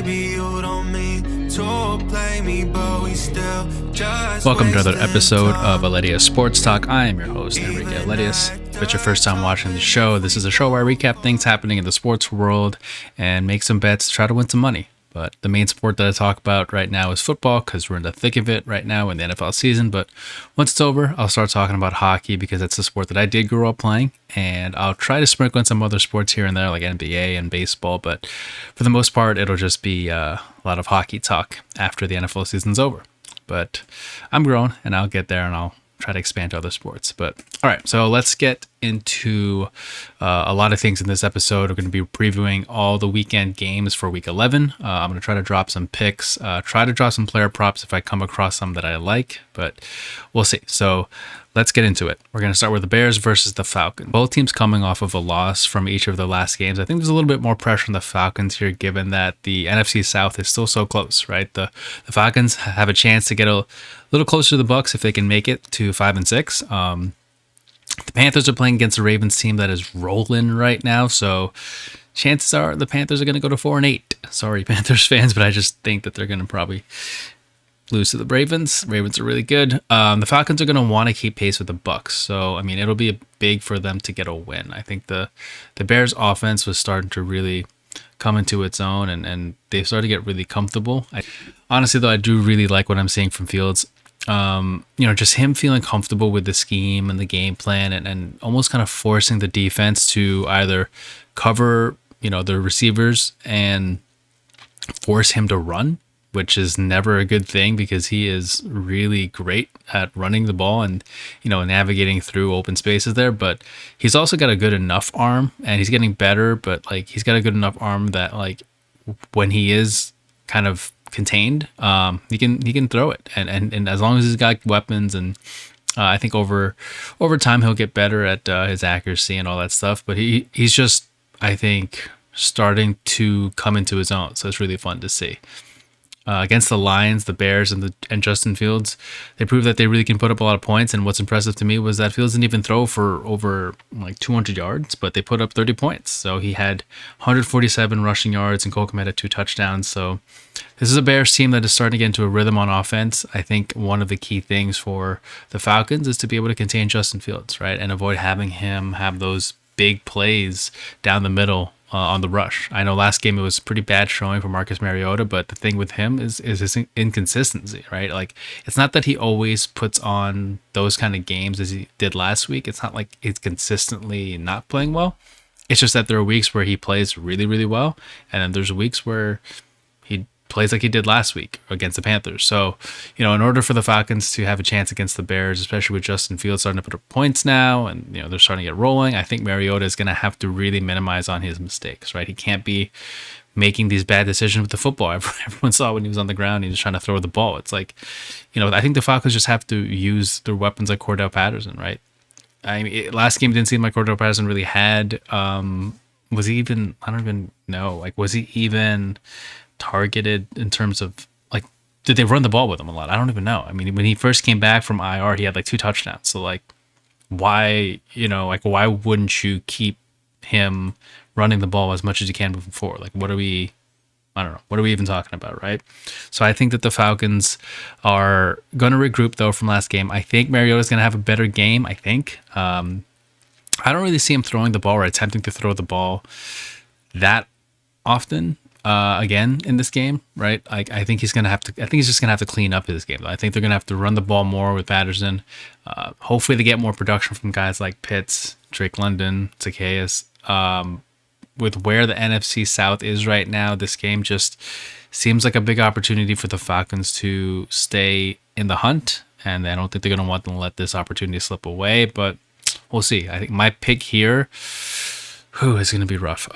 Maybe you don't mean to play me, but we still just Welcome to another wasting episode of time. Aledius Sports Talk. I am your host, Enrique Aledius. If it's your first time watching the show, this is a show where I recap things happening in the sports world and make some bets to try to win some money. But the main sport that I talk about right now is football because we're in the thick of it right now in the NFL season. But once it's over, I'll start talking about hockey because that's the sport that I did grow up playing. And I'll try to sprinkle in some other sports here and there like NBA and baseball. But for the most part, it'll just be a lot of hockey talk after the NFL season's over. But I'm grown and I'll get there and I'll try to expand to other sports. But all right, so let's get into a lot of things in this episode. We're going to be previewing all the weekend games for week 11. I'm going to try to drop some picks, try to drop some player props if I come across some that I like, but we'll see. So let's get into it. We're going to start with the Bears versus the Falcons. Both teams coming off of a loss from each of the last games. I think there's a little bit more pressure on the Falcons here, given that the NFC South is still so close, right? The Falcons have a chance to get a little closer to the Bucs if they can make it to 5-6. The Panthers are playing against a Ravens team that is rolling right now, so chances are the Panthers are going to go to 4-8. Sorry, Panthers fans, but I just think that they're going to probably lose to the Ravens. Ravens are really good. The Falcons are going to want to keep pace with the Bucs, so I mean it'll be big for them to get a win. I think the Bears offense was starting to really come into its own, and they've started to get really comfortable. Honestly, though, I do really like what I'm seeing from Fields. Just him feeling comfortable with the scheme and the game plan and almost kind of forcing the defense to either cover, the receivers and force him to run, which is never a good thing because he is really great at running the ball and, navigating through open spaces there. But he's also got a good enough arm and he's getting better, but like he's got a good enough arm that like when he is kind of contained, he can throw it, and as long as he's got weapons, and I think over time he'll get better at his accuracy and all that stuff. But he's just, I think, starting to come into his own, so it's really fun to see. Against the Lions, the Bears, and Justin Fields, they proved that they really can put up a lot of points. And what's impressive to me was that Fields didn't even throw for over like 200 yards, but they put up 30 points. So he had 147 rushing yards, and Colcom had 2 touchdowns. So this is a Bears team that is starting to get into a rhythm on offense. I think one of the key things for the Falcons is to be able to contain Justin Fields, right, and avoid having him have those big plays down the middle on the rush. I know last game it was pretty bad showing for Marcus Mariota, but the thing with him is his inconsistency, right? Like it's not that he always puts on those kind of games as he did last week. It's not like he's consistently not playing well. It's just that there are weeks where he plays really, really well, and then there's weeks where he plays like he did last week against the Panthers. So, in order for the Falcons to have a chance against the Bears, especially with Justin Fields starting to put up points now and, they're starting to get rolling, I think Mariota is going to have to really minimize on his mistakes, right? He can't be making these bad decisions with the football. Everyone saw when he was on the ground, he was trying to throw the ball. It's like, I think the Falcons just have to use their weapons like Cordell Patterson, right? I mean, last game didn't seem like Cordell Patterson really had, was he even, I don't even know, like, was he even targeted in terms of like, did they run the ball with him a lot? I don't even know. I mean, when he first came back from IR, he had like 2 touchdowns. So like, why wouldn't you keep him running the ball as much as you can moving forward? Like, what are we even talking about, right? So I think that the Falcons are going to regroup though from last game. I think Mariota's going to have a better game. I think. I don't really see him throwing the ball or attempting to throw the ball that often. Again in this game, right? I think he's just gonna have to clean up his game. I think they're gonna have to run the ball more with Patterson. Hopefully, they get more production from guys like Pitts, Drake London, Zacchaeus. With where the NFC South is right now, this game just seems like a big opportunity for the Falcons to stay in the hunt, and I don't think they're gonna want to let this opportunity slip away. But we'll see. I think my pick here, is gonna be rough.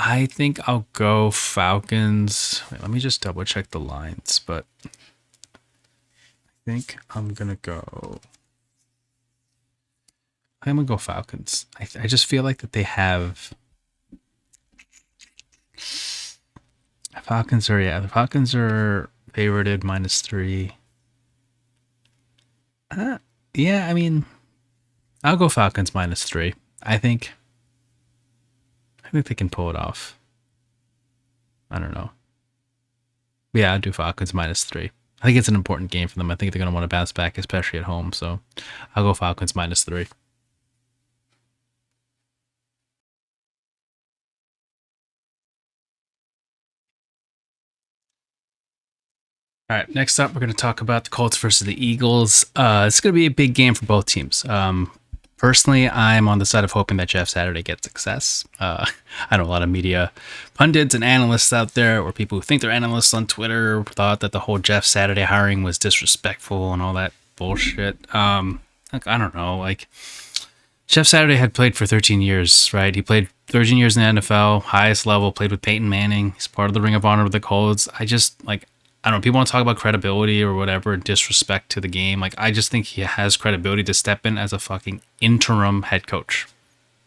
I think I'll go Falcons. Wait, let me just double check the lines, but I think I'm going to go Falcons. I just feel like that they have the Falcons are favorited -3. Yeah, I mean, I'll go Falcons -3. I think they can pull it off. I don't know. Yeah, I'll do Falcons -3. I think it's an important game for them. I think they're going to want to bounce back, especially at home. So I'll go Falcons -3. All right, next up, we're going to talk about the Colts versus the Eagles. It's going to be a big game for both teams. Personally, I'm on the side of hoping that Jeff Saturday gets success. I know a lot of media pundits and analysts out there, or people who think they're analysts on Twitter, thought that the whole Jeff Saturday hiring was disrespectful and all that bullshit. I don't know. Like, Jeff Saturday had played for 13 years, right? He played 13 years in the NFL, highest level, played with Peyton Manning. He's part of the Ring of Honor with the Colts. I don't know, people want to talk about credibility or whatever, disrespect to the game. Like, I just think he has credibility to step in as a fucking interim head coach,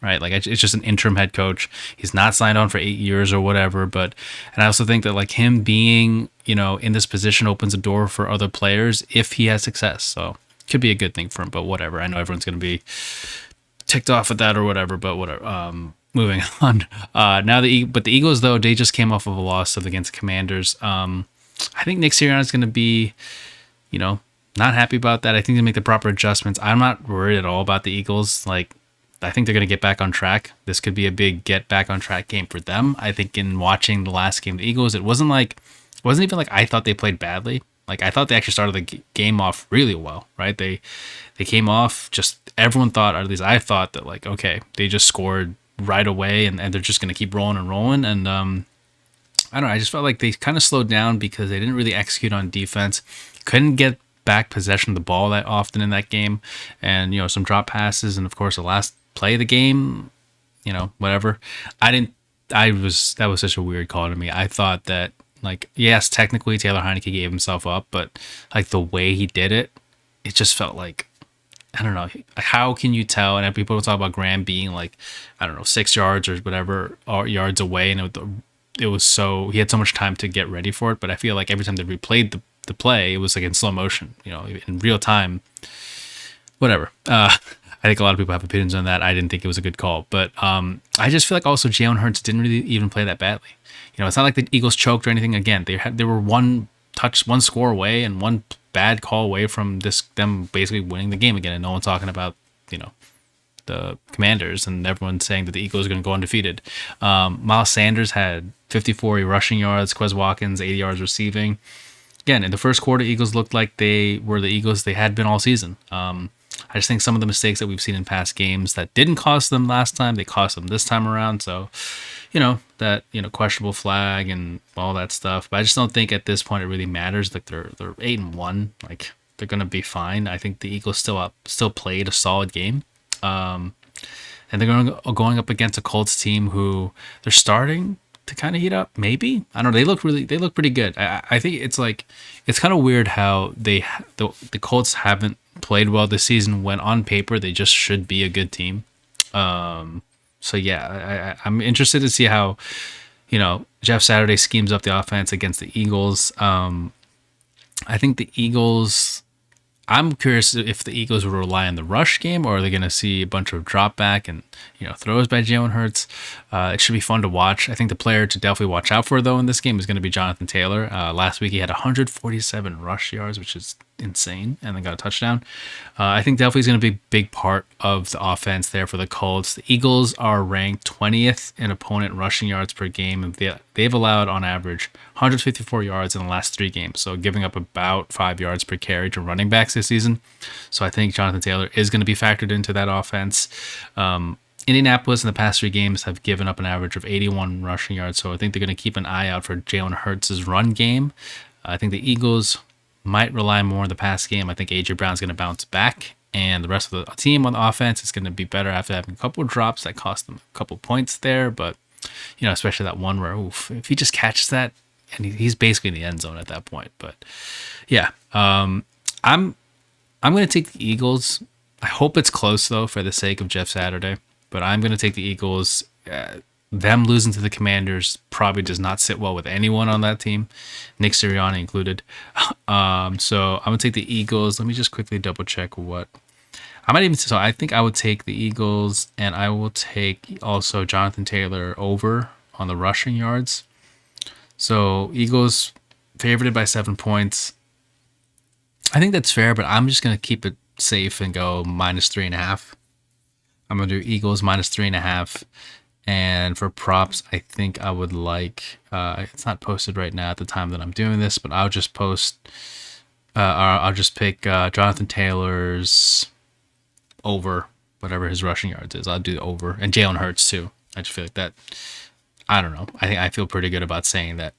right? Like, it's just an interim head coach. He's not signed on for 8 years or whatever. And I also think that, like, him being, in this position opens a door for other players if he has success. So, could be a good thing for him, but whatever. I know everyone's going to be ticked off at that or whatever, but whatever. Moving on. But the Eagles, though, they just came off of a loss against the Commanders. I think Nick Sirianni is going to be, not happy about that. I think they make the proper adjustments. I'm not worried at all about the Eagles. Like, I think they're going to get back on track. This could be a big get back on track game for them. I think in watching the last game of the Eagles, it wasn't even like I thought they played badly. Like, I thought they actually started the game off really well, right? They came off, just everyone thought, or at least I thought that, like, okay, they just scored right away and they're just going to keep rolling and rolling. And I don't know, I just felt like they kind of slowed down because they didn't really execute on defense. Couldn't get back possession of the ball that often in that game. And, some drop passes. And, of course, the last play of the game, whatever. That was such a weird call to me. I thought that, like, yes, technically Taylor Heineke gave himself up, but, like, the way he did it, it just felt like, I don't know, how can you tell? And people talk about Graham being, like, I don't know, 6 yards or whatever yards away, and he had so much time to get ready for it. But I feel like every time they replayed the play, it was like in slow motion, in real time. Whatever. I think a lot of people have opinions on that. I didn't think it was a good call, but I just feel like also Jalen Hurts didn't really even play that badly. It's not like the Eagles choked or anything. Again, they were one score away and one bad call away from them basically winning the game again. And no one's talking about the Commanders, and everyone's saying that the Eagles are going to go undefeated. Miles Sanders had 54 rushing yards, Quez Watkins 80 yards receiving. Again, in the first quarter, Eagles looked like they were the Eagles they had been all season. I just think some of the mistakes that we've seen in past games that didn't cost them last time, they cost them this time around. So, that questionable flag and all that stuff. But I just don't think at this point it really matters. Like, they're 8-1. Like, they're going to be fine. I think the Eagles still played a solid game. And they're going up against a Colts team who they're starting to kind of heat up. Maybe, I don't know. They look pretty good. I think it's kind of weird how the Colts haven't played well this season when on paper they just should be a good team. So yeah, I'm interested to see how Jeff Saturday schemes up the offense against the Eagles. I think the Eagles. I'm curious if the Eagles will rely on the rush game, or are they going to see a bunch of drop back and throws by Jalen Hurts. It should be fun to watch. I think the player to definitely watch out for, though, in this game is going to be Jonathan Taylor. Last week he had 147 rush yards, which is insane, and then got a touchdown. I think definitely is going to be a big part of the offense there for the Colts. The Eagles are ranked 20th in opponent rushing yards per game, and they've allowed on average 154 yards in the last 3 games, so giving up about 5 yards per carry to running backs this season. So I think Jonathan Taylor is going to be factored into that offense. Indianapolis in the past 3 games have given up an average of 81 rushing yards, so I think they're going to keep an eye out for Jalen Hurts' run game. I think the Eagles might rely more on the pass game. I think A.J. Brown's going to bounce back, and the rest of the team on the offense is going to be better after having a couple of drops that cost them a couple points there. But, especially that one where, if he just catches that, and he's basically in the end zone at that point. But, yeah, I'm going to take the Eagles. I hope it's close, though, for the sake of Jeff Saturday. But I'm going to take the Eagles. Them losing to the Commanders probably does not sit well with anyone on that team, Nick Sirianni included. So I'm going to take the Eagles. Let me just quickly double check what. I think I would take the Eagles, and I will take also Jonathan Taylor over on the rushing yards. So Eagles favored by 7 points. I think that's fair, but I'm just going to keep it safe and go -3.5. I'm going to do Eagles -3.5. And for props, I think I would like, it's not posted right now at the time that I'm doing this, but I'll just post, I'll just pick Jonathan Taylor's over, whatever his rushing yards is. I'll do over. And Jalen Hurts too. I just feel like that, I don't know. I feel pretty good about saying that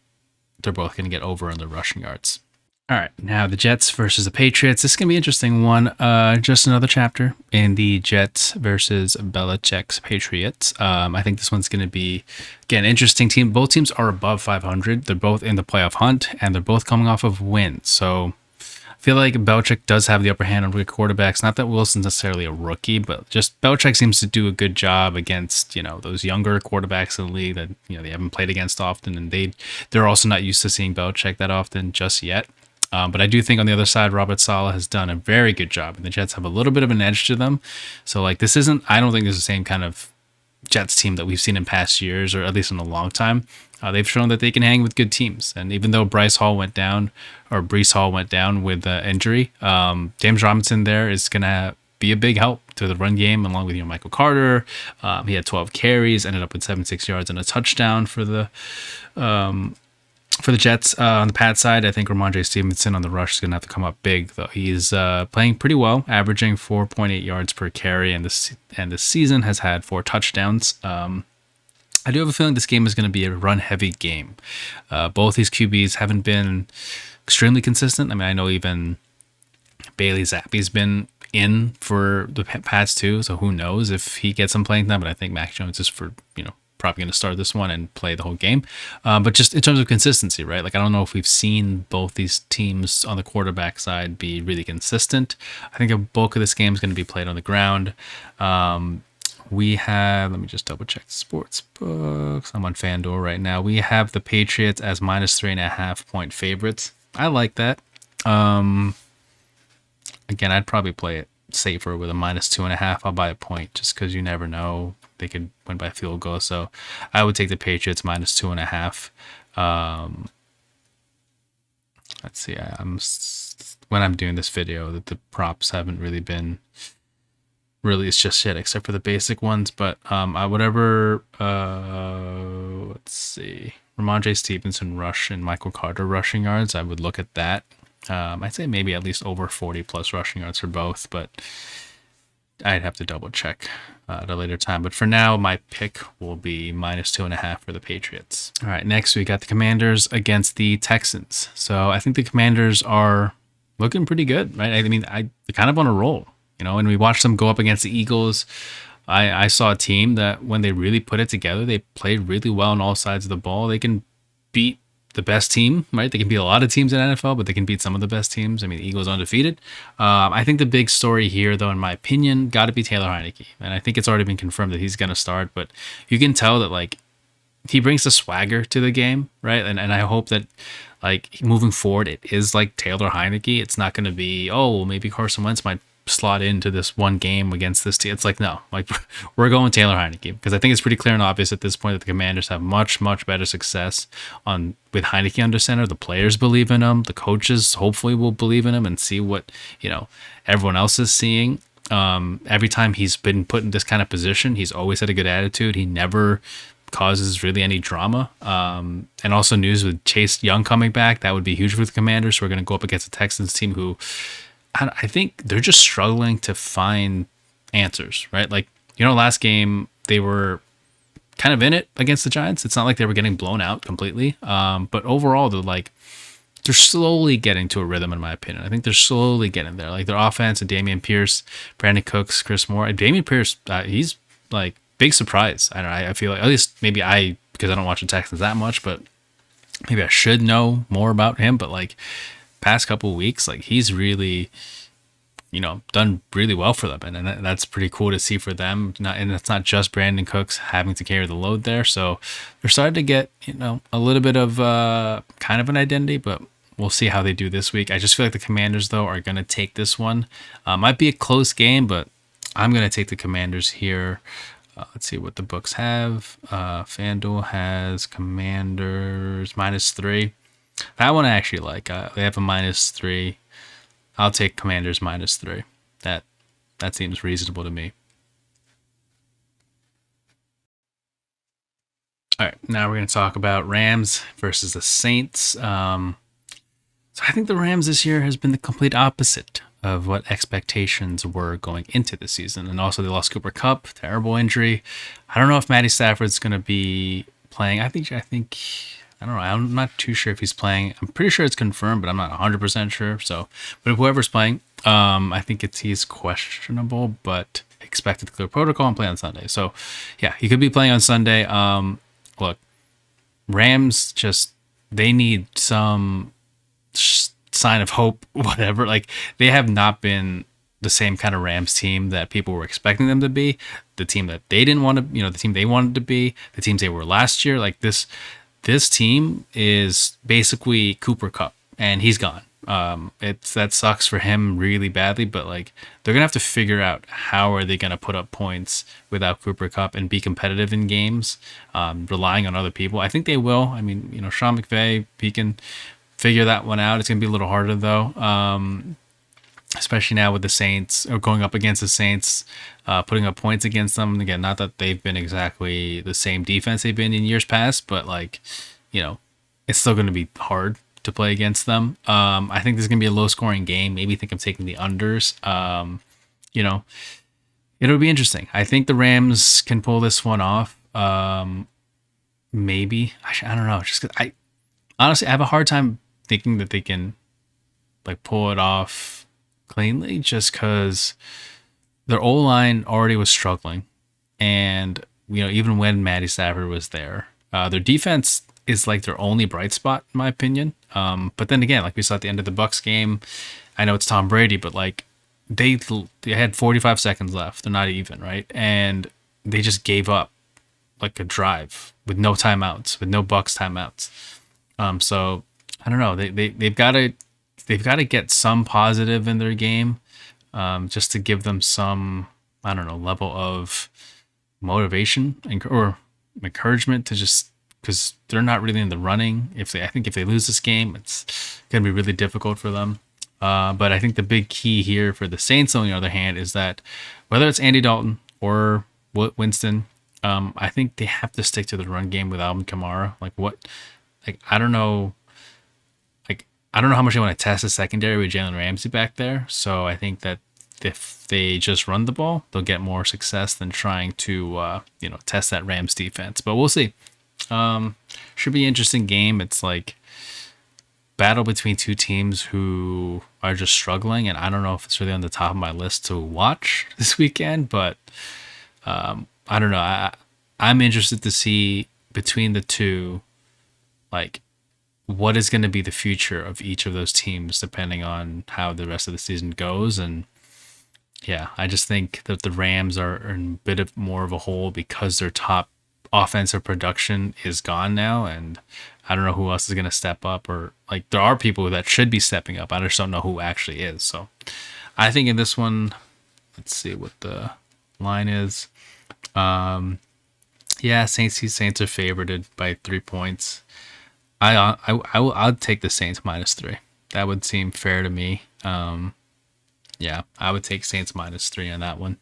they're both going to get over in the rushing yards. All right, now the Jets versus the Patriots. This is going to be an interesting one. Just another chapter in the Jets versus Belichick's Patriots. I think this one's going to be, again, interesting team. Both teams are above 500. They're both in the playoff hunt, and they're both coming off of wins. So I feel like Belichick does have the upper hand on rookie quarterbacks. Not that Wilson's necessarily a rookie, but just Belichick seems to do a good job against, those younger quarterbacks in the league that, they haven't played against often, and they're also not used to seeing Belichick that often just yet. But I do think on the other side, Robert Saleh has done a very good job, and the Jets have a little bit of an edge to them. So, I don't think this is the same kind of Jets team that we've seen in past years, or at least in a long time. They've shown that they can hang with good teams. And even though Breece Hall went down with injury, James Robinson there is going to be a big help to the run game, along with Michael Carter. He had 12 carries, ended up with 76 yards and a touchdown for the Jets. On the Pat side, I think Ramondre Stevenson on the rush is going to have to come up big, though. He's playing pretty well, averaging 4.8 yards per carry, and this season has had 4 touchdowns. I do have a feeling this game is going to be a run-heavy game. Both these QBs haven't been extremely consistent. I mean, I know even Bailey Zappi's been in for the Pats too, so who knows if he gets some playing time, but I think Mac Jones is probably going to start this one and play the whole game. But just in terms of consistency, right? I don't know if we've seen both these teams on the quarterback side be really consistent. I think a bulk of this game is going to be played on the ground. We have, let me just double check the sports books. I'm on FanDuel right now. We have the Patriots as -3.5 point favorites. I like that. Again, I'd probably play it safer with a -2.5. I'll buy a point just because you never know. They could win by field goal. So I would take the Patriots -2.5. Let's see. When I'm doing this video, that the props haven't really been released just yet, except for the basic ones. But let's see. Ramondre Stevenson rush and Michael Carter rushing yards. I would look at that. I'd say maybe at least over 40 plus rushing yards for both, but I'd have to double check at a later time. But for now, my pick will be -2.5 for the Patriots. All right, next we got the Commanders against the Texans. So I think the Commanders are looking pretty good, right? I mean, they're kind of on a roll, and we watched them go up against the Eagles. I saw a team that when they really put it together, they played really well on all sides of the ball. They can beat the best team, right? They can beat a lot of teams in NFL, but they can beat some of the best teams. I mean, the Eagles undefeated. I think the big story here, though, in my opinion, got to be Taylor Heinicke. And I think it's already been confirmed that he's going to start, but you can tell that, he brings the swagger to the game, right? And I hope that, moving forward, it is like Taylor Heinicke. It's not going to be, maybe Carson Wentz might slot into this one game against this team. It's no, we're going Taylor Heinicke, because I think it's pretty clear and obvious at this point that the Commanders have much, much better success with Heinicke under center. The players believe in him. The coaches hopefully will believe in him and see what, everyone else is seeing. Every time he's been put in this kind of position, he's always had a good attitude. He never causes really any drama. And also news with Chase Young coming back, that would be huge for the Commanders. So we're going to go up against the Texans team who, I think they're just struggling to find answers, right? Last game they were kind of in it against the Giants. It's not like they were getting blown out completely. But overall, they're slowly getting to a rhythm, in my opinion. I think they're slowly getting there. Their offense and Dameon Pierce, Brandon Cooks, Chris Moore. Dameon Pierce, he's big surprise. I don't know. I feel like, at least maybe because I don't watch the Texans that much, but maybe I should know more about him. But past couple of weeks, he's really, done really well for them, and that's pretty cool to see for them. And it's not just Brandon Cooks having to carry the load there, so they're starting to get a little bit of kind of an identity, but we'll see how they do this week. I just feel like the Commanders, though, are going to take this one. Might be a close game, but I'm going to take the Commanders here. Let's see what the books have. FanDuel has Commanders -3. That one I actually like. They have a -3. I'll take Commanders -3. That seems reasonable to me. All right, now we're going to talk about Rams versus the Saints. So I think the Rams this year has been the complete opposite of what expectations were going into the season. And also they lost Cooper Kupp, terrible injury. I don't know if Matty Stafford's going to be playing. I think I don't know. I'm not too sure if he's playing. I'm pretty sure it's confirmed, but I'm not 100% sure. So, but if whoever's playing, I think he's questionable, but expected to clear protocol and play on Sunday. So, yeah, he could be playing on Sunday. Look, Rams they need some sign of hope, whatever. Like, they have not been the same kind of Rams team that people were expecting them to be. The team that they didn't want to, the team they wanted to be, the teams they were last year. Like, this team is basically Cooper Kupp, and he's gone. That sucks for him really badly, but like, they're gonna have to figure out how are they gonna put up points without Cooper Kupp and be competitive in games, relying on other people. I think they will. I mean, Sean McVay, he can figure that one out. It's gonna be a little harder though, especially now with the Saints, or going up against the Saints, putting up points against them. Again, not that they've been exactly the same defense they've been in years past, but like, it's still going to be hard to play against them. I think this is going to be a low scoring game. Maybe think I'm taking the unders. It'll be interesting. I think the Rams can pull this one off. Maybe. I don't know. Just 'cause I honestly have a hard time thinking that they can like pull it off cleanly, just because their O-line already was struggling, and even when Matty Stafford was there, their defense is like their only bright spot in my opinion. But then again, like we saw at the end of the Bucs game, I know it's Tom Brady, but like they had 45 seconds left. They're not even, right, and they just gave up like a drive with no timeouts, with no Bucs timeouts. So I don't know. They've got to get some positive in their game, just to give them some, I don't know, level of motivation or encouragement to just, because they're not really in the running. I think if they lose this game, it's going to be really difficult for them. But I think the big key here for the Saints, on the other hand, is that whether it's Andy Dalton or Winston, I think they have to stick to the run game with Alvin Kamara. I don't know. I don't know how much they want to test the secondary with Jalen Ramsey back there. So I think that if they just run the ball, they'll get more success than trying to, test that Rams defense. But we'll see. Should be an interesting game. It's like battle between two teams who are just struggling, and I don't know if it's really on the top of my list to watch this weekend, but I don't know. I'm interested to see between the two, like, what is going to be the future of each of those teams depending on how the rest of the season goes. And yeah, I just think that the Rams are in a bit of more of a hole because their top offensive production is gone now, and I don't know who else is going to step up, or like there are people that should be stepping up. I just don't know who actually is. So I think in this one, let's see what the line is. Saints are favored by 3 points. I'll take the Saints -3. That would seem fair to me. I would take Saints -3 on that one.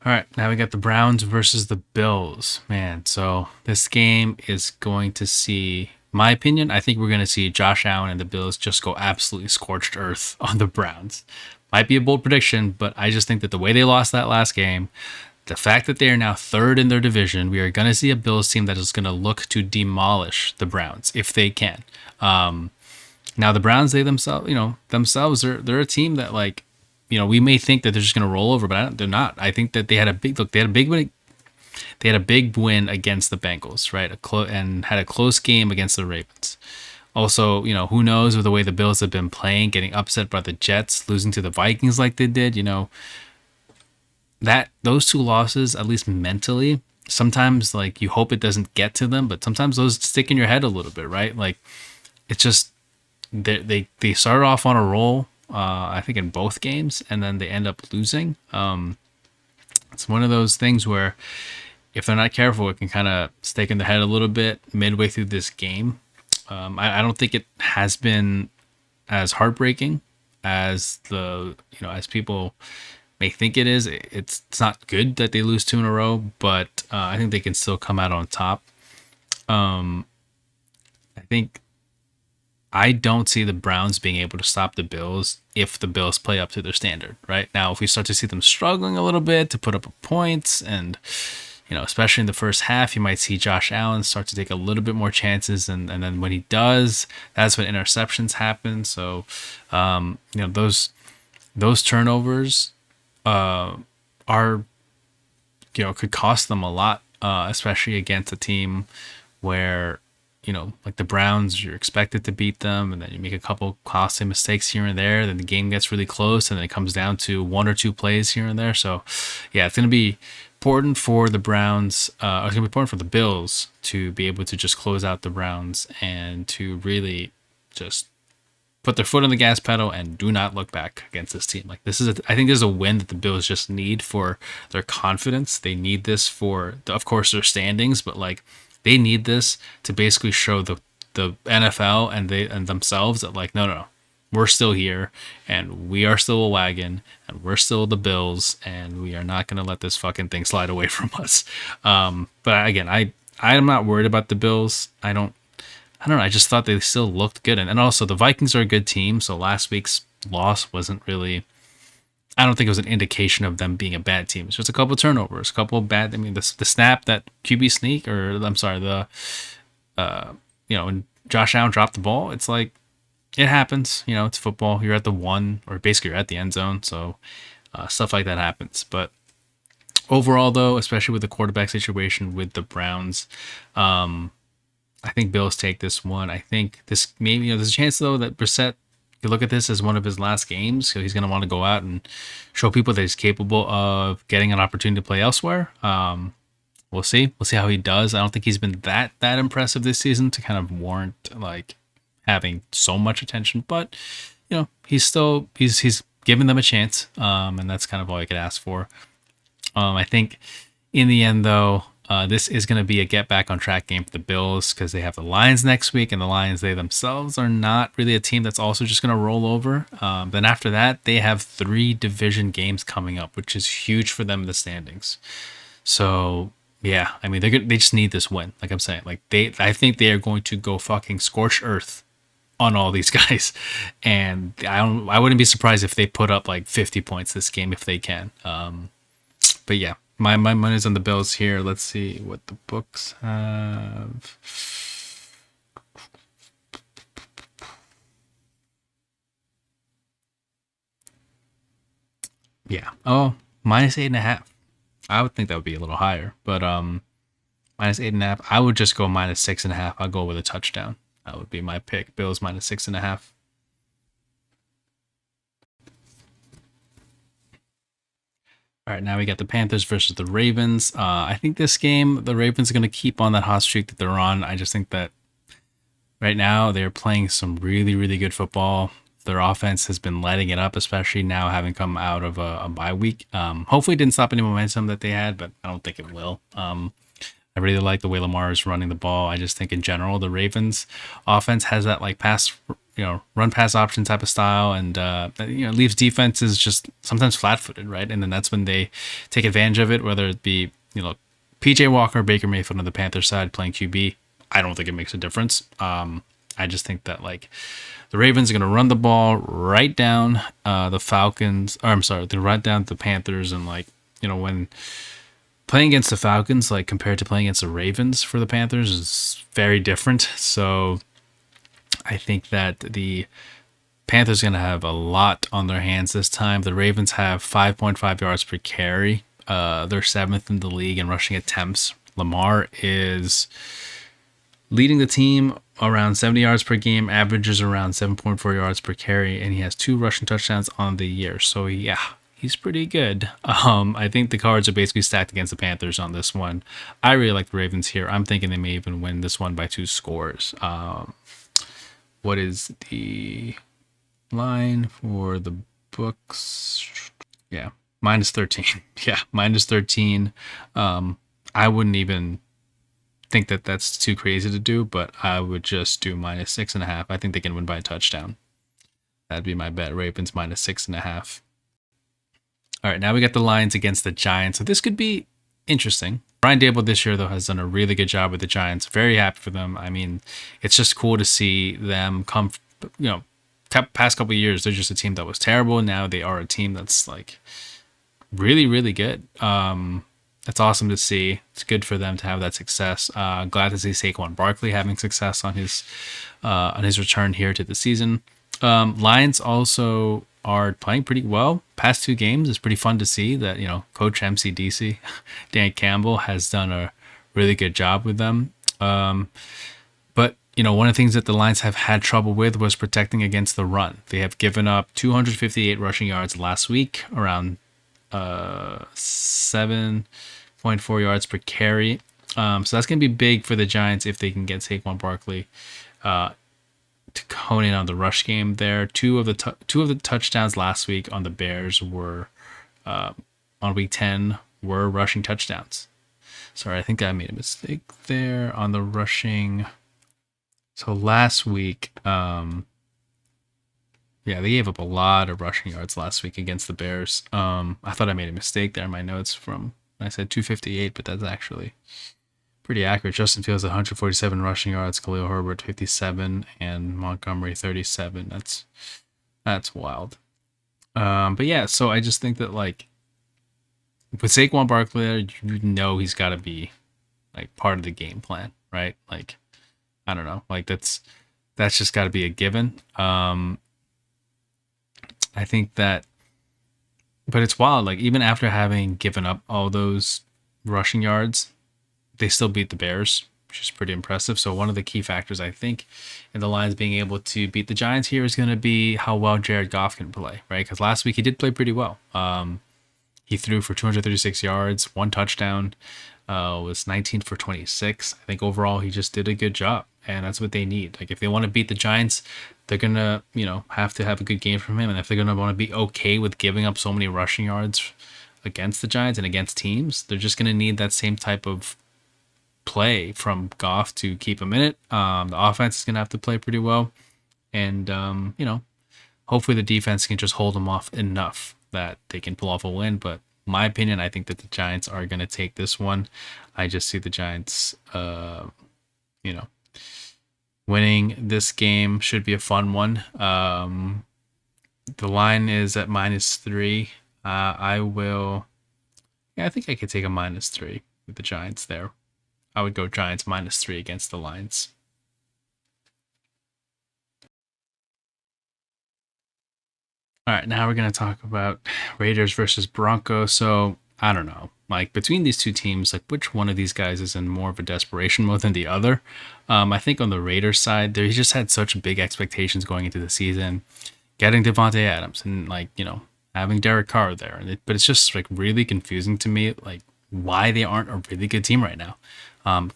All right, now we got the Browns versus the Bills. Man, so this game is going to see, my opinion, I think we're going to see Josh Allen and the Bills just go absolutely scorched earth on the Browns. Might be a bold prediction, but I just think that the way they lost that last game, the fact that they are now third in their division, we are going to see a Bills team that is going to look to demolish the Browns if they can. Now the Browns, they're a team that, like, we may think that they're just going to roll over, but they're not. I think that they had a big win. They had a big win against the Bengals, right? And had a close game against the Ravens. Also, who knows with the way the Bills have been playing, getting upset by the Jets, losing to the Vikings like they did, that those two losses, at least mentally, sometimes like you hope it doesn't get to them, but sometimes those stick in your head a little bit, right? Like, it's just they started off on a roll, I think in both games, and then they end up losing. It's one of those things where if they're not careful, it can kind of stake in the head a little bit midway through this game. I don't think it has been as heartbreaking as as people may think it is. It's not good that they lose two in a row, but I think they can still come out on top. I think I don't see the Browns being able to stop the Bills if the Bills play up to their standard. Right now, if we start to see them struggling a little bit to put up points, and especially in the first half, you might see Josh Allen start to take a little bit more chances, and then when he does, that's when interceptions happen. So, those turnovers are could cost them a lot, especially against a team where like the Browns, you're expected to beat them, and then you make a couple costly mistakes here and there, then the game gets really close, and then it comes down to one or two plays here and there. So yeah, it's going to be important for the Browns, it's going to be important for the Bills to be able to just close out the Browns and to really just put their foot on the gas pedal and do not look back against this team. Like I think this is a win that the Bills just need for their confidence. They need this for, of course, their standings, but like they need this to basically show the NFL and themselves that like no, we're still here, and we are still a wagon, and we're still the Bills, and we are not going to let this fucking thing slide away from us. But again, I'm not worried about the Bills. I don't know. I just thought they still looked good. And also, the Vikings are a good team. So last week's loss wasn't really, I don't think it was an indication of them being a bad team. It's just a couple of turnovers, a couple of bad, the snap, that QB sneak, or I'm sorry, when Josh Allen dropped the ball, it's like, it happens. It's football. You're at the one, or basically you're at the end zone. So stuff like that happens. But overall, though, especially with the quarterback situation with the Browns, I think Bills take this one. I think this maybe there's a chance though that Brissett could look at this as one of his last games, so he's going to want to go out and show people that he's capable of getting an opportunity to play elsewhere. We'll see. We'll see how he does. I don't think he's been that impressive this season to kind of warrant like having so much attention, but he's giving them a chance, and that's kind of all I could ask for. I think in the end though, this is going to be a get back on track game for the Bills because they have the Lions next week, and the Lions, they themselves are not really a team that's also just going to roll over. Then after that, they have 3 division games coming up, which is huge for them in the standings. So yeah, I mean, they just need this win. Like I'm saying, like I think they are going to go fucking scorched earth on all these guys, and I wouldn't be surprised if they put up like 50 points this game if they can. But yeah. My money's on the Bills here. Let's see what the books have. Yeah. Oh, -8.5. I would think that would be a little higher, but -8.5. I would just go -6.5. I'll go with a touchdown. That would be my pick. Bills -6.5. All right, now we got the Panthers versus the Ravens. I think this game, the Ravens are going to keep on that hot streak that they're on. I just think that right now they're playing some really, really good football. Their offense has been lighting it up, especially now having come out of a bye week. Hopefully it didn't stop any momentum that they had, but I don't think it will. I really like the way Lamar is running the ball. I just think in general, the Ravens offense has that like run pass option type of style, and leaves defenses just sometimes flat-footed, right? And then that's when they take advantage of it, whether it be PJ Walker, Baker Mayfield on the Panthers side playing QB. I don't think it makes a difference. I just think that like the Ravens are going to run the ball right down the Falcons, or I'm sorry, they're right down the Panthers, and when playing against the Falcons, like compared to playing against the Ravens for the Panthers, is very different. So I think that the Panthers are going to have a lot on their hands this time. The Ravens have 5.5 yards per carry. They're 7th in the league in rushing attempts. Lamar is leading the team around 70 yards per game, averages around 7.4 yards per carry, and he has 2 rushing touchdowns on the year. So yeah, he's pretty good. I think the cards are basically stacked against the Panthers on this one. I really like the Ravens here. I'm thinking they may even win this one by 2 scores. What is the line for the books? Yeah, minus 13. Yeah, minus 13. I wouldn't even think that that's too crazy to do, but I would just do minus 6.5. I think they can win by a touchdown. That'd be my bet. Ravens minus 6.5. All right, now we got the Lions against the Giants. So this could be interesting. Brian Dable this year, though, has done a really good job with the Giants. Very happy for them. I mean, it's just cool to see them come, past couple of years, they're just a team that was terrible. Now they are a team that's like really, really good. That's awesome to see. It's good for them to have that success. Glad to see Saquon Barkley having success on his return here to the season. Lions also are playing pretty well. Past two games, it's pretty fun to see that, Coach MCDC, Dan Campbell, has done a really good job with them. But, one of the things that the Lions have had trouble with was protecting against the run. They have given up 258 rushing yards last week, around 7.4 yards per carry. So that's going to be big for the Giants if they can get Saquon Barkley to hone in on the rush game there. Two of the touchdowns last week on the Bears were on week 10 were rushing touchdowns. Sorry, I think I made a mistake there on the rushing. So last week, they gave up a lot of rushing yards last week against the Bears. I thought I made a mistake there in my notes from I said 258, but that's actually pretty accurate. Justin Fields 147 rushing yards, Khalil Herbert 57, and Montgomery 37. That's wild. But yeah, so I just think that with Saquon Barkley there, he's got to be part of the game plan, right? I don't know, that's just got to be a given. I think that, but it's wild. Even after having given up all those rushing yards, they still beat the Bears, which is pretty impressive. So one of the key factors, I think, in the Lions being able to beat the Giants here is going to be how well Jared Goff can play, right? Because last week he did play pretty well. He threw for 236 yards, one touchdown, was 19 for 26. I think overall he just did a good job, and that's what they need. If they want to beat the Giants, they're going to, have to have a good game from him. And if they're going to want to be okay with giving up so many rushing yards against the Giants and against teams, they're just going to need that same type of play from Goff to keep him in it. The offense is going to have to play pretty well. And, hopefully the defense can just hold them off enough that they can pull off a win. But my opinion, I think that the Giants are going to take this one. I just see the Giants, winning this game. Should be a fun one. The line is at -3. I think I could take a -3 with the Giants there. I would go Giants -3 against the Lions. All right, now we're going to talk about Raiders versus Broncos. So I don't know, between these two teams, which one of these guys is in more of a desperation mode than the other? I think on the Raiders side, they just had such big expectations going into the season, getting Devontae Adams and having Derek Carr there. But it's just really confusing to me, why they aren't a really good team right now.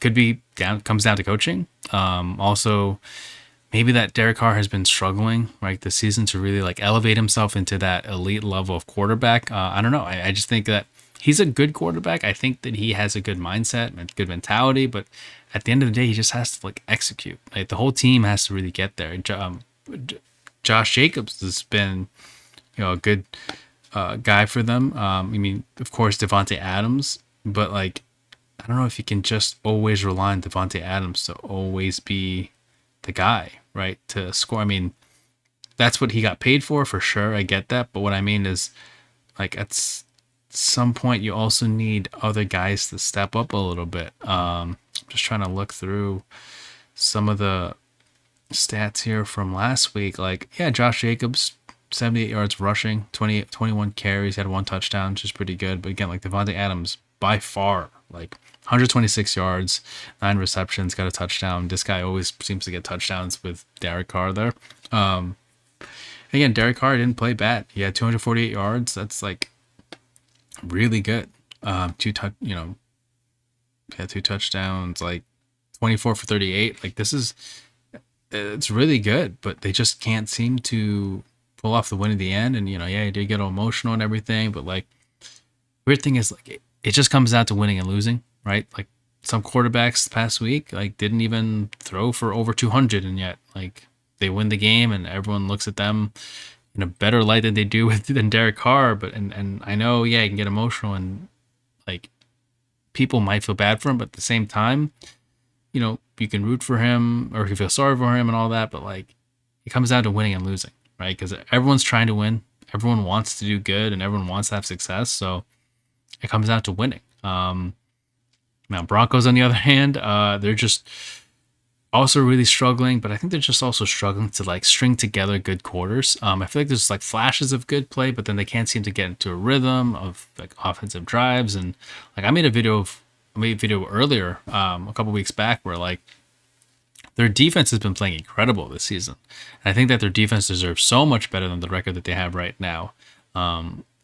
Could be comes down to coaching. Also, maybe that Derek Carr has been struggling this season to really elevate himself into that elite level of quarterback. I don't know. I just think that he's a good quarterback. I think that he has a good mindset and good mentality, but at the end of the day, he just has to execute. The whole team has to really get there. Josh Jacobs has been, a good guy for them. Of course, Devontae Adams, but I don't know if you can just always rely on Devontae Adams to always be the guy, right, to score. That's what he got paid for sure. I get that. But what I mean is, at some point, you also need other guys to step up a little bit. Just trying to look through some of the stats here from last week. Josh Jacobs, 78 yards rushing, 21 carries, had one touchdown, which is pretty good. But again, Devontae Adams, by far, 126 yards, 9 receptions, got a touchdown. This guy always seems to get touchdowns with Derek Carr there. Again, Derek Carr didn't play bad. He had 248 yards. That's really good. Had 2 touchdowns, 24 for 38. It's really good, but they just can't seem to pull off the win at the end. And he did get emotional and everything, but weird thing is like it just comes down to winning and losing, right? Like some quarterbacks the past week like didn't even throw for over 200, and yet like they win the game, and everyone looks at them in a better light than they do with than Derek Carr. But and I know, yeah, you can get emotional and like people might feel bad for him, but at the same time, you can root for him or you feel sorry for him and all that, but like it comes down to winning and losing, right? Because everyone's trying to win, everyone wants to do good, and everyone wants to have success. So it comes down to winning. Now Broncos, on the other hand, they're just also really struggling, but I think they're just also struggling to like string together good quarters. I feel like there's like flashes of good play, but then they can't seem to get into a rhythm of like offensive drives. And like I made a video earlier, a couple weeks back, where like their defense has been playing incredible this season. And I think that their defense deserves so much better than the record that they have right now.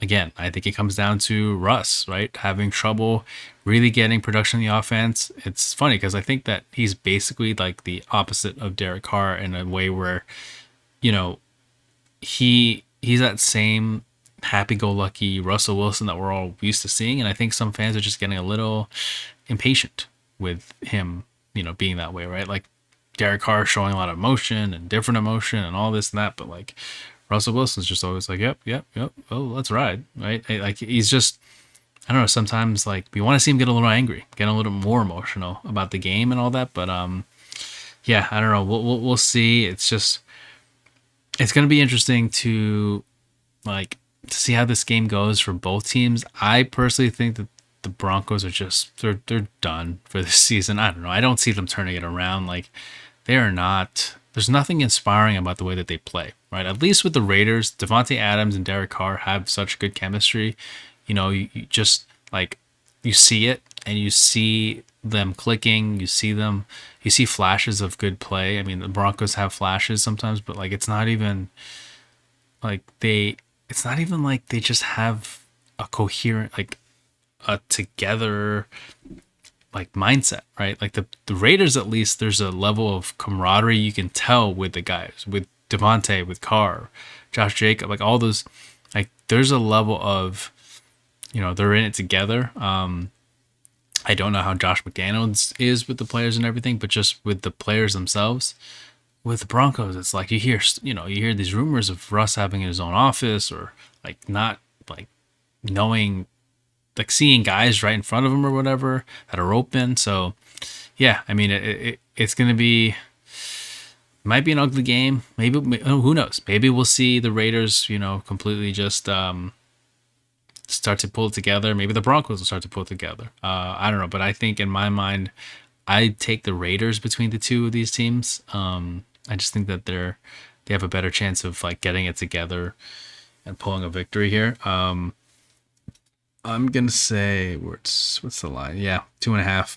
Again, I think it comes down to Russ, right? Having trouble really getting production in the offense. It's funny because I think that he's basically like the opposite of Derek Carr in a way where, you know, he's that same happy-go-lucky Russell Wilson that we're all used to seeing. And I think some fans are just getting a little impatient with him, being that way, right? Like Derek Carr showing a lot of emotion and different emotion and all this and that, but like Russell Wilson's just always like, yep. Oh, let's ride, right? Like he's just, I don't know. Sometimes like we want to see him get a little angry, get a little more emotional about the game and all that. But yeah, I don't know. We'll see. It's gonna be interesting to see how this game goes for both teams. I personally think that the Broncos are just they're done for this season. I don't know. I don't see them turning it around. Like they are not. There's nothing inspiring about the way that they play, right? At least with the Raiders, Devontae Adams and Derek Carr have such good chemistry. You just like you see it and you see them clicking. You see flashes of good play. I mean, the Broncos have flashes sometimes, but like it's not even like they just have a coherent, like a together like mindset, right? Like the Raiders, at least there's a level of camaraderie you can tell with the guys, with Devontae, with Carr, Josh Jacob, like all those, like there's a level of, they're in it together. I don't know how Josh McDaniels is with the players and everything, but just with the players themselves, with the Broncos, it's like you hear these rumors of Russ having his own office or like not like knowing, like seeing guys right in front of him or whatever that are open. So yeah, I mean, it's going to be, might be an ugly game. Maybe, who knows? Maybe we'll see the Raiders, completely just start to pull it together. Maybe the Broncos will start to pull it together. I don't know, but I think in my mind, I'd take the Raiders between the two of these teams. I just think that they have a better chance of like getting it together and pulling a victory here. I'm gonna say what's the line? Yeah, 2.5.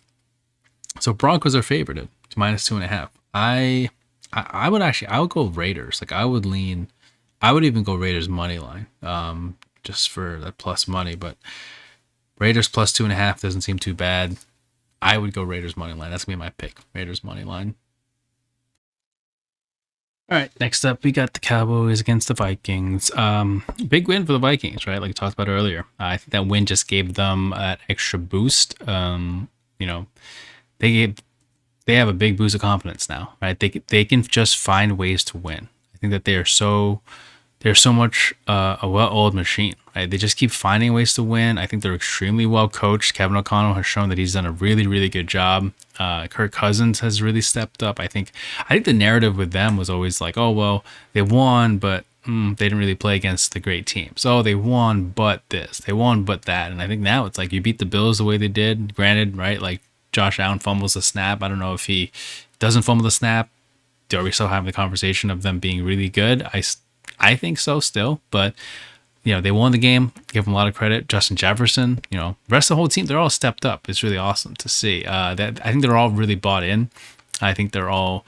So Broncos are favored at -2.5. I would go Raiders. Like I would even go Raiders money line, just for that plus money. But Raiders plus 2.5 doesn't seem too bad. I would go Raiders money line. That's gonna be my pick. Raiders money line. All right, next up, we got the Cowboys against the Vikings. Big win for the Vikings, right? Like we talked about earlier. I think that win just gave them that extra boost. They have a big boost of confidence now, right? They can just find ways to win. I think that they're so much a well-oiled machine, right? They just keep finding ways to win. I think they're extremely well coached. Kevin O'Connell has shown that he's done a really, really good job. Kirk Cousins has really stepped up. I think the narrative with them was always like, oh, well, they won, but they didn't really play against the great teams. Oh, they won, but this. They won, but that. And I think now it's like you beat the Bills the way they did. Granted, right, like Josh Allen fumbles the snap. I don't know if he doesn't fumble the snap. Are we still having the conversation of them being really good? I think so still, but they won the game. Give them a lot of credit. Justin Jefferson, the rest of the whole team, they're all stepped up. It's really awesome to see. I think they're all really bought in. I think they're all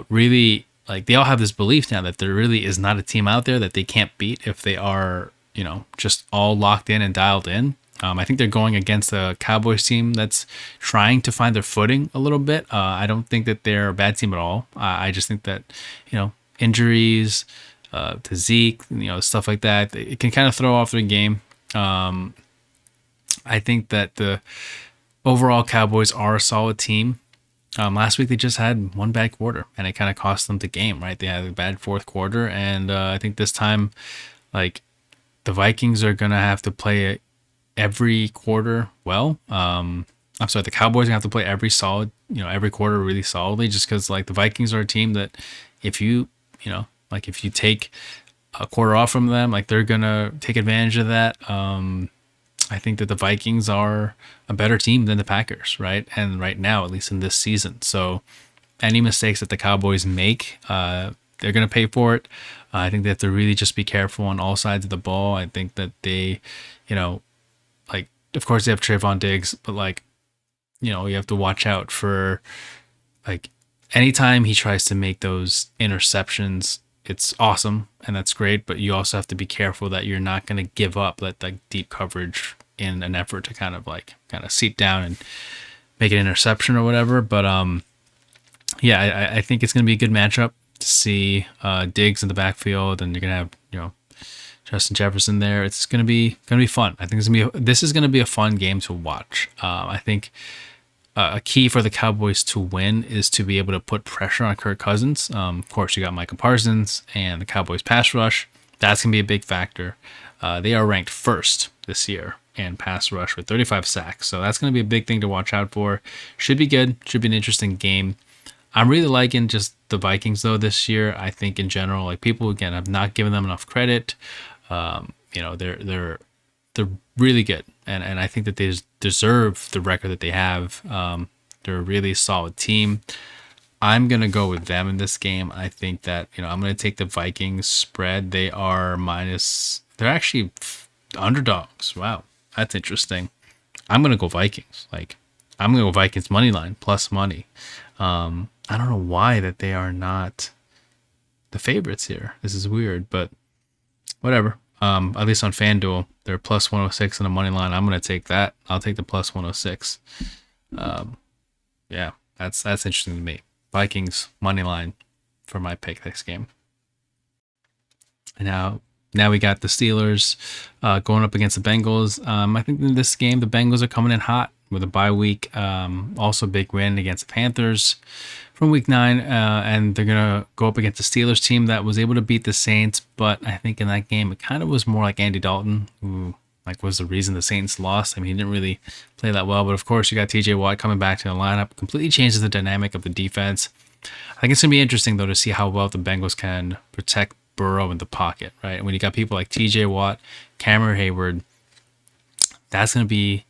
really like they all have this belief now that there really is not a team out there that they can't beat if they are just all locked in and dialed in. I think they're going against a Cowboys team that's trying to find their footing a little bit. I don't think that they're a bad team at all. I just think that injuries to Zeke, stuff like that, it can kind of throw off their game. I think that the overall Cowboys are a solid team. Last week they just had one bad quarter, and it kind of cost them the game, right? They had a bad fourth quarter, and I think this time, like, the Vikings are gonna have to play every quarter well. I'm sorry, the Cowboys are gonna have to play every quarter really solidly, just because like the Vikings are a team that if if you take a quarter off from them, like they're gonna take advantage of that. I think that the Vikings are a better team than the Packers, right? And right now, at least in this season. So any mistakes that the Cowboys make, they're going to pay for it. I think they have to really just be careful on all sides of the ball. I think that they, like, of course they have Trayvon Diggs, but like, you have to watch out for, like, anytime he tries to make those interceptions, it's awesome and that's great, but you also have to be careful that you're not going to give up that like deep coverage in an effort to kind of seat down and make an interception or whatever. But yeah, I think it's going to be a good matchup to see Diggs in the backfield, and you're going to have Justin Jefferson there. It's going to be fun. I think this is going to be a fun game to watch. I think a key for the Cowboys to win is to be able to put pressure on Kirk Cousins. Of course, you got Micah Parsons and the Cowboys pass rush. That's going to be a big factor. They are ranked first this year in pass rush with 35 sacks. So that's going to be a big thing to watch out for. Should be good. Should be an interesting game. I'm really liking just the Vikings though this year. I think in general, like, people again have not given them enough credit. They're really good, and I think that they deserve the record that they have. They're a really solid team. I'm gonna go with them in this game. I think that I'm gonna take the Vikings spread. They are minus. They're actually underdogs. Wow, that's interesting. I'm gonna go Vikings. Like, I'm gonna go Vikings money line plus money. I don't know why that they are not the favorites here. This is weird, but whatever. At least on FanDuel, they're plus 106 on the money line. I'm gonna take that. I'll take the plus 106. Yeah, that's interesting to me. Vikings money line for my pick this game. And now we got the Steelers going up against the Bengals. I think in this game the Bengals are coming in hot with a bye week. Also a big win against the Panthers from week 9, and they're gonna go up against the Steelers team that was able to beat the Saints. But I think in that game it kind of was more like Andy Dalton, who was the reason the Saints lost. I mean, he didn't really play that well, but of course you got TJ Watt coming back to the lineup, completely changes the dynamic of the defense. I think it's gonna be interesting though to see how well the Bengals can protect Burrow in the pocket, right? And when you got people like TJ Watt, Cameron Hayward, that's gonna be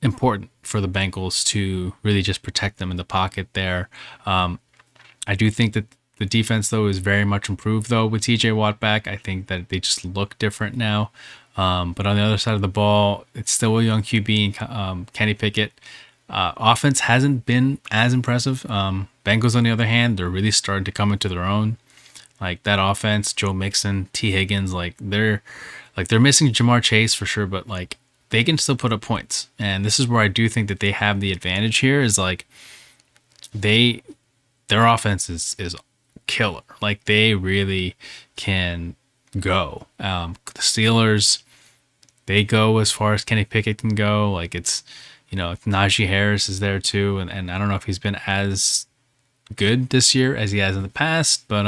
important for the Bengals to really just protect them in the pocket there. I do think that the defense though is very much improved though with TJ Watt back. I think that they just look different now. But on the other side of the ball, it's still a young QB, Kenny Pickett. Offense hasn't been as impressive. Bengals on the other hand, they're really starting to come into their own. Like that offense, Joe Mixon, T. Higgins, they're missing Jamar Chase for sure, but like they can still put up points. And this is where I do think that they have the advantage here is like their offense is killer. Like they really can go. The Steelers, they go as far as Kenny Pickett can go. Like it's, Najee Harris is there too. And I don't know if he's been as good this year as he has in the past, but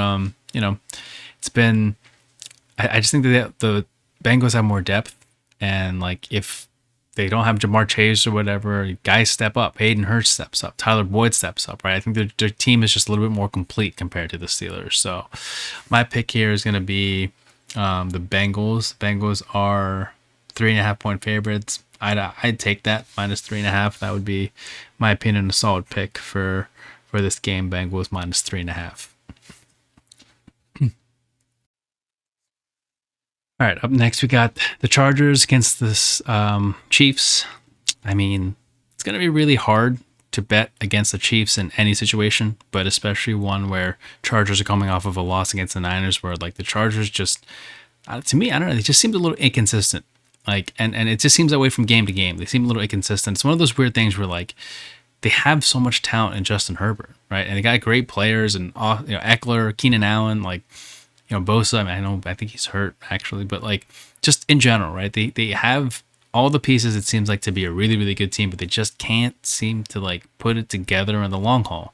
it's been, I just think that the Bengals have more depth, and like if they don't have Jamar Chase or whatever, guys step up. Hayden Hurst steps up. Tyler Boyd steps up, right? I think their team is just a little bit more complete compared to the Steelers. So my pick here is going to be the Bengals. Bengals are 3.5 point favorites. I'd take that minus 3.5. That would be, my opinion, a solid pick for this game. Bengals minus 3.5. All right, up next we got the Chargers against the Chiefs. I mean, it's going to be really hard to bet against the Chiefs in any situation, but especially one where Chargers are coming off of a loss against the Niners, where like the Chargers just, to me, I don't know, they just seemed a little inconsistent. Like, and it just seems that way from game to game. They seem a little inconsistent. It's one of those weird things where like they have so much talent in Justin Herbert, right? And they got great players and Eckler, Keenan Allen, like. Bosa, I think he's hurt actually, but like just in general, right? They have all the pieces, it seems like to be a really, really good team, but they just can't seem to like put it together in the long haul.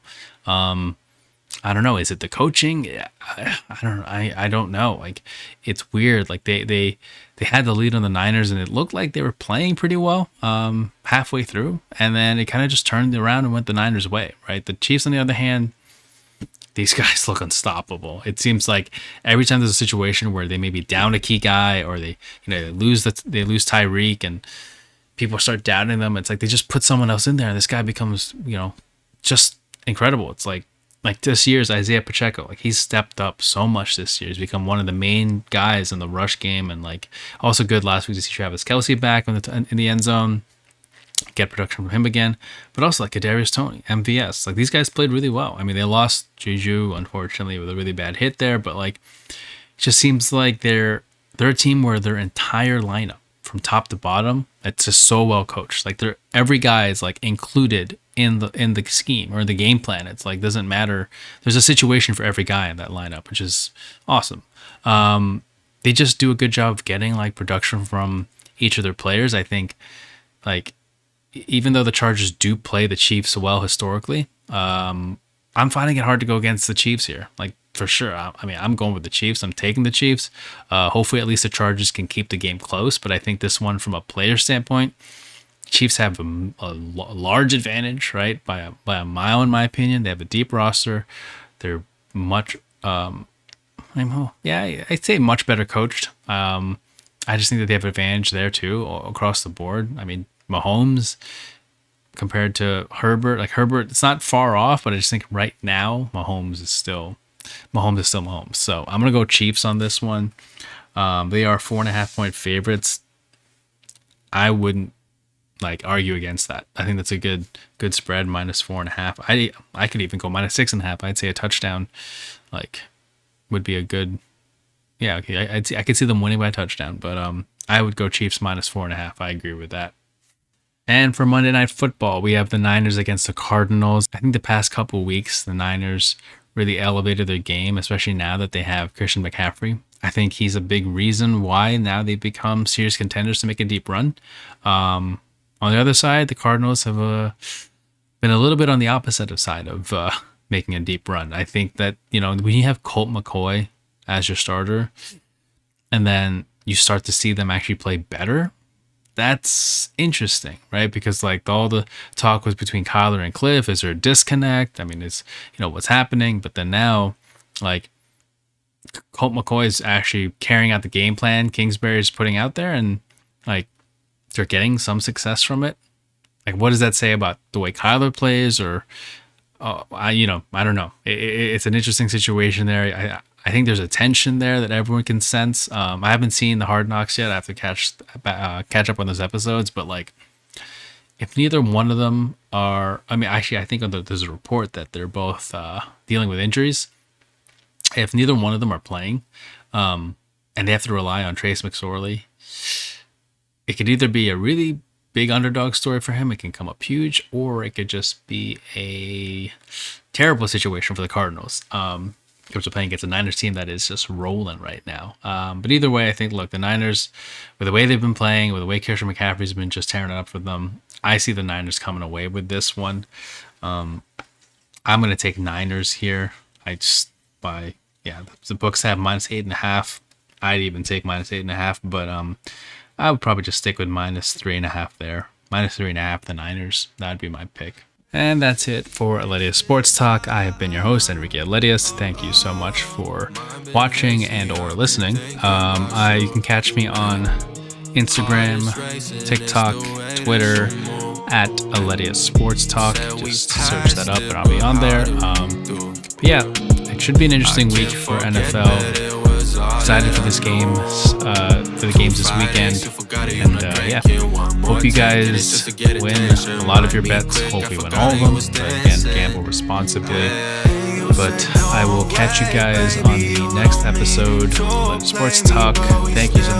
I don't know. Is it the coaching? I don't know. I don't know. Like, it's weird. Like they had the lead on the Niners, and it looked like they were playing pretty well halfway through, and then it kind of just turned around and went the Niners' way. Right. The Chiefs, on the other hand, these guys look unstoppable. It seems like every time there's a situation where they may be down a key guy, or they lose Tyreek, and people start doubting them. It's like they just put someone else in there, and this guy becomes just incredible. It's like this year's Isaiah Pacheco. Like, he's stepped up so much this year. He's become one of the main guys in the rush game, and like also good last week to see Travis Kelce back in the end zone, get production from him again. But also like Kadarius Toney, MVS. Like, these guys played really well. I mean, they lost Juju unfortunately with a really bad hit there, but like it just seems like they're a team where their entire lineup from top to bottom, it's just so well coached. Like, every guy is like included in the scheme or the game plan. It's like, doesn't matter. There's a situation for every guy in that lineup, which is awesome. They just do a good job of getting like production from each of their players. I think, like, even though the Chargers do play the Chiefs well historically, I'm finding it hard to go against the Chiefs here. Like, for sure. I mean, I'm going with the Chiefs. I'm taking the Chiefs. Hopefully, at least the Chargers can keep the game close. But I think this one, from a player standpoint, Chiefs have a large advantage, right? By a mile, in my opinion. They have a deep roster. They're much, I'd say much better coached. I just think that they have an advantage there too, across the board. I mean, Mahomes compared to Herbert, it's not far off, but I just think right now Mahomes is still Mahomes. So I'm gonna go Chiefs on this one. They are 4.5-point favorites. I wouldn't argue against that. I think that's a good spread, -4.5. I could even go -6.5. I'd say a touchdown would be a good. Yeah, okay. I could see them winning by a touchdown, but I would go Chiefs -4.5. I agree with that. And for Monday Night Football, we have the Niners against the Cardinals. I think the past couple of weeks, the Niners really elevated their game, especially now that they have Christian McCaffrey. I think he's a big reason why now they've become serious contenders to make a deep run. On the other side, the Cardinals have been a little bit on the opposite side of making a deep run. I think that, when you have Colt McCoy as your starter, and then you start to see them actually play better, that's interesting, right? Because all the talk was between Kyler and Cliff. Is there a disconnect? I mean, it's, what's happening? But then now, Colt McCoy is actually carrying out the game plan Kingsbury is putting out there, and they're getting some success from it. What does that say about the way Kyler plays? Or, I don't know. It's an interesting situation there. I think there's a tension there that everyone can sense. I haven't seen the Hard Knocks yet. I have to catch up on those episodes. But if neither one of them are, I think there's a report that they're both dealing with injuries. If neither one of them are playing, and they have to rely on Trace McSorley, it could either be a really big underdog story for him. It can come up huge, or it could just be a terrible situation for the Cardinals. Comes to playing against a Niners team that is just rolling right now. But either way, I think, the Niners, with the way they've been playing, with the way Christian McCaffrey's been just tearing it up for them, I see the Niners coming away with this one. I'm going to take Niners here. The books have -8.5. I'd even take -8.5, but I would probably just stick with -3.5 there. -3.5, the Niners. That'd be my pick. And that's it for Aledius Sports Talk. I have been your host, Enrique Aledius. Thank you so much for watching and or listening. You can catch me on Instagram, TikTok, Twitter, at Aledius Sports Talk. Just search that up and I'll be on there. It should be an interesting week for NFL. Excited for this game, for the games this weekend, and hope you guys win a lot of your bets. Hope we win all of them. But again, gamble responsibly. But I will catch you guys on the next episode of Sports Talk. Thank you so